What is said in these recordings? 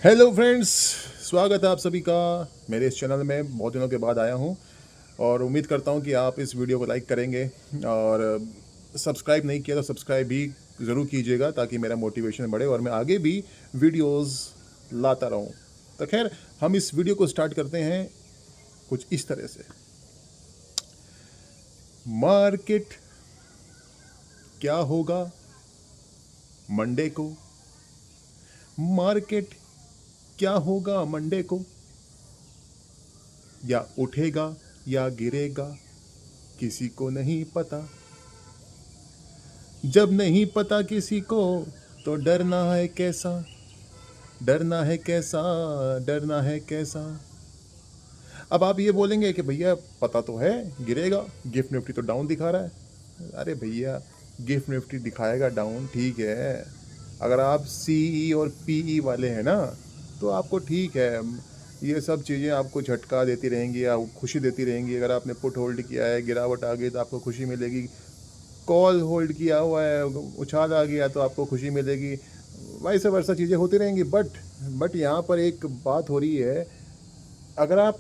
Hello friends, स्वागत है आप सभी का मेरे इस चैनल में। बहुत दिनों के बाद आया हूँ और उम्मीद करता हूँ कि आप इस वीडियो को लाइक करेंगे और सब्सक्राइब नहीं किया तो सब्सक्राइब भी ज़रूर कीजिएगा ताकि मेरा मोटिवेशन बढ़े और मैं आगे भी वीडियोस लाता रहूँ। तो खैर, हम इस वीडियो को स्टार्ट करते हैं कुछ इस तरह से। मार्केट क्या होगा मंडे को? मार्केट क्या होगा मंडे को? या उठेगा या गिरेगा, किसी को नहीं पता। जब नहीं पता किसी को तो डरना है कैसा, डरना है कैसा, डरना है कैसा। अब आप ये बोलेंगे कि भैया पता तो है गिरेगा, गिफ्ट निफ्टी तो डाउन दिखा रहा है। अरे भैया, गिफ्ट निफ्टी दिखाएगा डाउन, ठीक है। अगर आप सीई और पीई वाले हैं ना तो आपको ठीक है, ये सब चीज़ें आपको झटका देती रहेंगी या खुशी देती रहेंगी। अगर आपने पुट होल्ड किया है, गिरावट आ गई तो आपको खुशी मिलेगी। कॉल होल्ड किया हुआ है, उछाल आ गया तो आपको खुशी मिलेगी। वैसे वर्षा चीज़ें होती रहेंगी। बट यहाँ पर एक बात हो रही है। अगर आप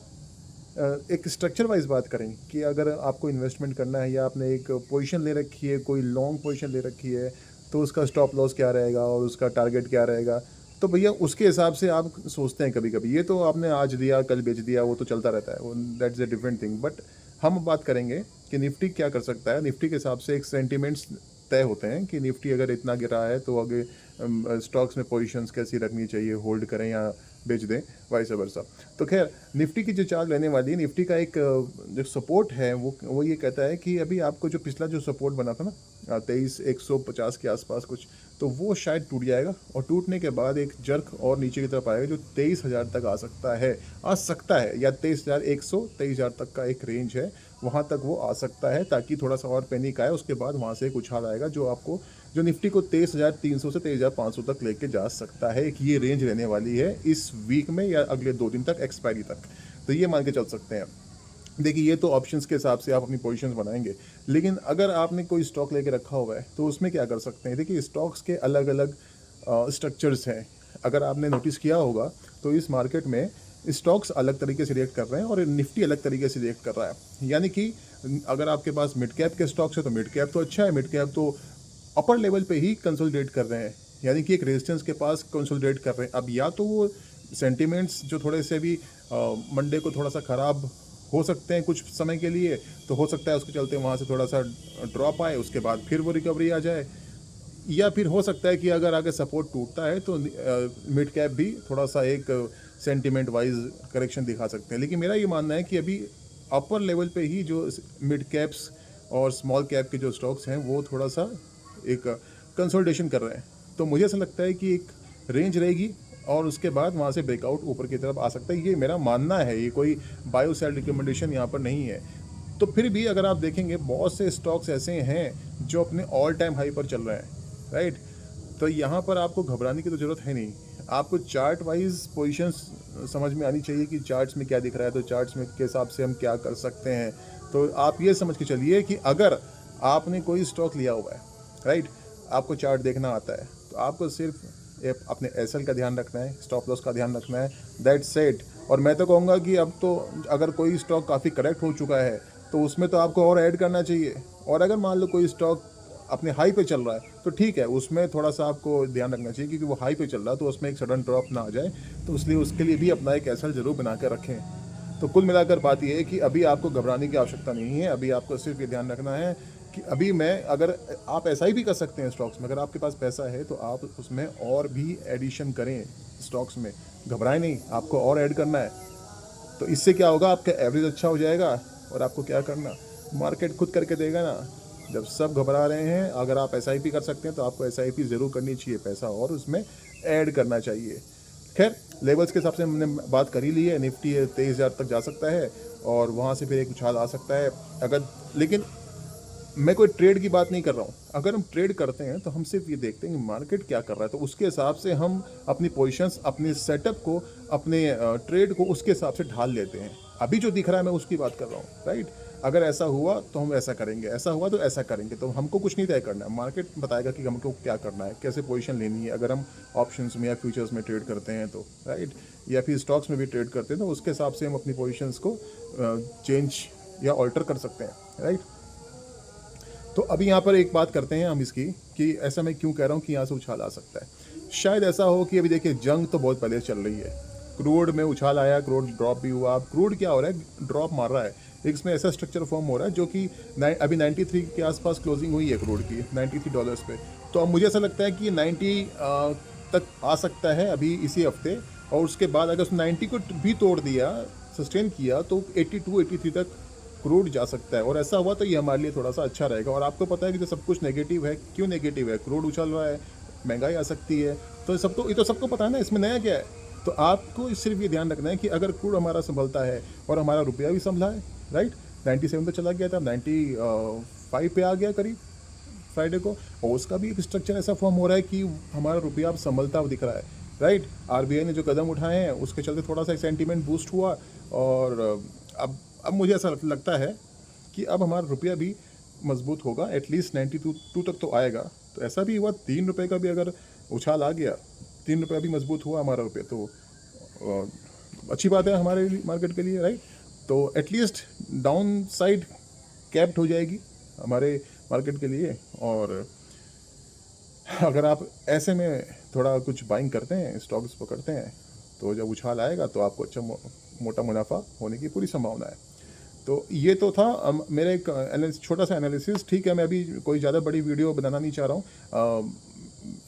एक स्ट्रक्चर वाइज बात करें कि अगर आपको इन्वेस्टमेंट करना है या आपने एक पोजीशन ले रखी है, कोई लॉन्ग पोजीशन ले रखी है, तो उसका स्टॉप लॉस क्या रहेगा और उसका टारगेट क्या रहेगा, तो भैया उसके हिसाब से आप सोचते हैं। कभी कभी ये तो आपने आज दिया कल बेच दिया, वो तो चलता रहता है, वो that's a different thing. But हम बात करेंगे कि निफ्टी क्या कर सकता है। निफ्टी के हिसाब से एक सेंटिमेंट्स तय होते हैं कि निफ्टी अगर इतना गिरा है तो आगे स्टॉक्स में पोजीशंस कैसी रखनी चाहिए, होल्ड करें या बेच दें, वाइस वर्सा। तो खैर, निफ्टी की जो चार्ट लेने वाली है, निफ्टी का एक जो सपोर्ट है वो ये कहता है कि अभी आपको जो पिछला जो सपोर्ट बना था ना 23,150 के आसपास कुछ, तो वो शायद टूट जाएगा और टूटने के बाद एक जर्क और नीचे की तरफ आएगा जो 23,000 तक आ सकता है या 23,100 23,000 तक का एक रेंज है, वहाँ तक वो आ सकता है, ताकि थोड़ा सा और पैनिक आए। उसके बाद वहाँ से एक उछाल आएगा जो निफ्टी को 23,300 से 23,500 तक लेके जा सकता है। एक ये रेंज रहने वाली है इस वीक में या अगले 2 दिन तक, एक्सपायरी तक। तो ये मान के चल सकते हैं। देखिए, ये तो ऑप्शंस के हिसाब से आप अपनी पोजीशंस बनाएंगे, लेकिन अगर आपने कोई स्टॉक लेके रखा हुआ है तो उसमें क्या कर सकते हैं। देखिए, स्टॉक्स के अलग अलग स्ट्रक्चर्स हैं। अगर आपने नोटिस किया होगा तो इस मार्केट में स्टॉक्स अलग तरीके से रिएक्ट कर रहे हैं और निफ्टी अलग तरीके से रिएक्ट कर रहा है। यानी कि अगर आपके पास मिड कैप के स्टॉक्स है तो मिड कैप तो अच्छा है, मिड कैप तो अपर लेवल पे ही कंसोलिडेट कर रहे हैं, यानी कि एक रेजिस्टेंस के पास कंसोलिडेट कर रहे हैं। अब या तो वो सेंटिमेंट्स जो थोड़े से भी मंडे को थोड़ा सा ख़राब हो सकते हैं कुछ समय के लिए, तो हो सकता है उसके चलते वहाँ से थोड़ा सा ड्रॉप आए, उसके बाद फिर वो रिकवरी आ जाए। या फिर हो सकता है कि अगर आगे सपोर्ट टूटता है तो मिड कैप भी थोड़ा सा एक सेंटिमेंट वाइज करेक्शन दिखा सकते हैं। लेकिन मेरा ये मानना है कि अभी अपर लेवल पे ही जो मिड कैप्स और स्मॉल कैप के जो स्टॉक्स हैं वो थोड़ा सा एक कंसोलिडेशन कर रहे हैं। तो मुझे ऐसा लगता है कि एक रेंज रहेगी और उसके बाद वहाँ से ब्रेकआउट ऊपर की तरफ आ सकता है। ये मेरा मानना है, ये कोई बायो सेल रिकमेंडेशन यहाँ पर नहीं है। तो फिर भी अगर आप देखेंगे, बहुत से स्टॉक्स ऐसे हैं जो अपने ऑल टाइम हाई पर चल रहे हैं, राइट। तो यहाँ पर आपको घबराने की तो ज़रूरत है नहीं। आपको चार्ट वाइज पोजीशंस समझ में आनी चाहिए कि चार्ट्स में क्या दिख रहा है, तो चार्ट्स में के हिसाब से हम क्या कर सकते हैं। तो आप ये समझ के चलिए कि अगर आपने कोई स्टॉक लिया हुआ है, राइट, आपको चार्ट देखना आता है, तो आपको सिर्फ अपने एसएल का ध्यान रखना है, स्टॉप लॉस का ध्यान रखना है, दैट्स सेट। और मैं तो कहूँगा कि अब तो अगर कोई स्टॉक काफ़ी करेक्ट हो चुका है तो उसमें तो आपको और ऐड करना चाहिए। और अगर मान लो कोई स्टॉक अपने हाई पे चल रहा है तो ठीक है, उसमें थोड़ा सा आपको ध्यान रखना चाहिए क्योंकि वो हाई पे चल रहा है, तो उसमें एक सडन ड्रॉप ना आ जाए। तो इसलिए उसके लिए भी अपना एक एसएल ज़रूर बना कर रखें। तो कुल मिलाकर बात यह है कि अभी आपको घबराने की आवश्यकता नहीं है। अभी आपको सिर्फ ये ध्यान रखना है कि अभी अगर आप ऐसा ही भी कर सकते हैं स्टॉक्स में, अगर आपके पास पैसा है तो आप उसमें और भी एडिशन करें स्टॉक्स में। घबराएं नहीं, आपको और ऐड करना है। तो इससे क्या होगा, आपका एवरेज अच्छा हो जाएगा। और आपको क्या करना, मार्केट खुद करके देगा ना। जब सब घबरा रहे हैं, अगर आप एसआईपी कर सकते हैं तो आपको एसआईपी ज़रूर करनी चाहिए, पैसा और उसमें ऐड करना चाहिए। खैर, लेवल्स के हिसाब से हमने बात कर ही ली है। निफ्टी 23,000 तक जा सकता है और वहाँ से फिर एक उछाल आ सकता है अगर। लेकिन मैं कोई ट्रेड की बात नहीं कर रहा हूँ। अगर हम ट्रेड करते हैं तो हम सिर्फ ये देखते हैं कि मार्केट क्या कर रहा है, तो उसके हिसाब से हम अपनी पोजीशंस, अपने सेटअप को, अपने ट्रेड को उसके हिसाब से ढाल लेते हैं। अभी जो दिख रहा है मैं उसकी बात कर रहा हूँ, राइट। अगर ऐसा हुआ तो हम ऐसा करेंगे, ऐसा हुआ तो ऐसा करेंगे। तो हमको कुछ नहीं तय करना है, मार्केट बताएगा कि हमको क्या करना है, कैसे पोजीशन लेनी है। अगर हम ऑप्शंस में या फ्यूचर्स में ट्रेड करते हैं तो राइट, या फिर स्टॉक्स में भी ट्रेड करते हैं तो उसके हिसाब से हम अपनी पोजीशंस को चेंज या ऑल्टर कर सकते हैं, राइट। तो अभी यहाँ पर एक बात करते हैं हम इसकी कि ऐसा मैं क्यों कह रहा हूँ कि यहाँ से उछाल आ सकता है। शायद ऐसा हो कि अभी देखिए जंग तो बहुत पहले चल रही है, क्रूड में उछाल आया, क्रूड ड्रॉप भी हुआ। अब क्रूड क्या हो रहा है, ड्रॉप मार रहा है, इसमें ऐसा स्ट्रक्चर फॉर्म हो रहा है जो कि अभी 93 के आसपास क्लोजिंग हुई है क्रूड की, $93 पे। तो अब मुझे ऐसा लगता है कि 90 तक आ सकता है अभी इसी हफ्ते, और उसके बाद अगर उस 90 को भी तोड़ दिया, सस्टेन किया, तो 82 83 तक क्रूड जा सकता है। और ऐसा हुआ तो ये हमारे लिए थोड़ा सा अच्छा रहेगा। और आपको पता है कि जो सब कुछ नेगेटिव है, क्यों नेगेटिव है, क्रूड उछल रहा है, महंगाई आ सकती है, तो ये तो सबको पता है ना, इसमें नया क्या है। तो आपको सिर्फ ये ध्यान रखना है कि अगर क्रूड हमारा संभलता है और हमारा रुपया भी संभला है, राइट, 97 तो चला गया था, 95 पे आ गया करीब फ्राइडे को, और उसका भी एक स्ट्रक्चर ऐसा फॉर्म हो रहा है कि हमारा रुपया अब संभलता हुआ दिख रहा है, राइट। आरबीआई ने जो कदम उठाए हैं उसके चलते थोड़ा सा सेंटीमेंट बूस्ट हुआ, और अब मुझे ऐसा लगता है कि अब हमारा रुपया भी मजबूत होगा, एटलीस्ट 92 तक तो आएगा। तो ऐसा भी हुआ, ₹3 का भी अगर उछाल आ गया, ₹3 भी मजबूत हुआ हमारा रुपया, तो अच्छी बात है हमारे मार्केट के लिए, राइट। तो एटलीस्ट डाउन साइड कैप्ड हो जाएगी हमारे मार्केट के लिए। और अगर आप ऐसे में थोड़ा कुछ बाइंग करते हैं, स्टॉक्स पकड़ते हैं, तो जब उछाल आएगा तो आपको अच्छा मोटा मुनाफा होने की पूरी संभावना है। तो ये तो था मेरा एक छोटा सा एनालिसिस, ठीक है। मैं अभी कोई ज़्यादा बड़ी वीडियो बनाना नहीं चाह रहा हूँ,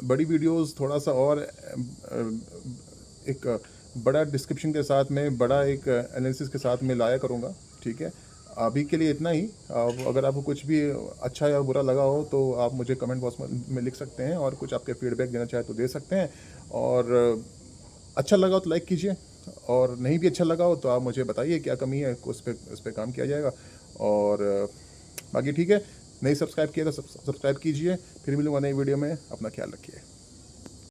बड़ी वीडियोस थोड़ा सा और एक बड़ा डिस्क्रिप्शन के साथ में, बड़ा एक एनालिसिस के साथ में लाया करूँगा, ठीक है। अभी के लिए इतना ही। अगर आपको कुछ भी अच्छा या बुरा लगा हो तो आप मुझे कमेंट बॉक्स में लिख सकते हैं, और कुछ आपके फीडबैक देना चाहे तो दे सकते हैं। और अच्छा लगा हो तो लाइक कीजिए, और नहीं भी अच्छा लगा हो तो आप मुझे बताइए क्या कमी है, उस पर काम किया जाएगा। और बाकी ठीक है, नहीं सब्सक्राइब किया तो सब्सक्राइब कीजिए। फिर मिलूंगा नई वीडियो में, अपना ख्याल रखिए।